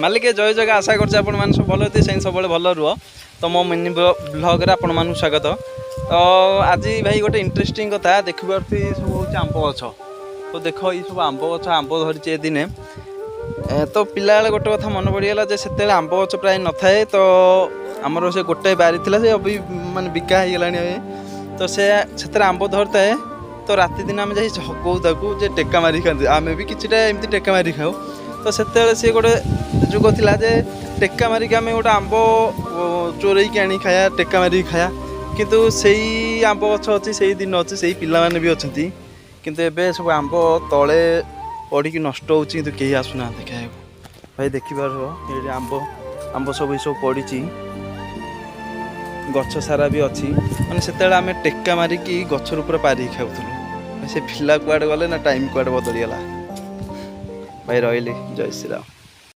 मालिक जय जगह आशा करछे आपण मान सब भलो होते से सब भल रुह। तो मो मिनी ब्लॉग रे आपण मान स्वागत। तो आज भाई गोटे इंटरेस्टिंग कथा देखि पारथि सब होचे आंब गछ। तो देखो ये सब आंब गछ आंब धरिचे दिने तो पिला बेले गोटे कथा मन पड़गला जे सेते आंब गछ प्राय न थाए। तो आमर से गोटे बारी थिला से अभी माने बिका हो गलानी तो से आंब धरताए। तो राति दिन आम जा हकऊ ताकू जे टेका मारी खाते आम भी किटा एमती टेका मारी खाऊ। तो से सी गोटे जुग थिला जे टेका मारिक आम गोटे आंब चोरईकी आनी खाया टेका मारिक खाया। किंतु सेई आंब गछ अच्छी से दिन अच्छी से पिला माने भी अच्छा किंतु एबे सब आंब तले पड़ी नष्ट हो कहीं आसुना खाया भाई देखिपार ये आंब सब सब पड़ी गछ सारा भी अच्छी मैंने से आम टेका मारिकी गछर पूरा पारि खाऊलु से पिला कुआडे गले ना टाइम कुआडे बदलीगला भाई रही जय श्री राम।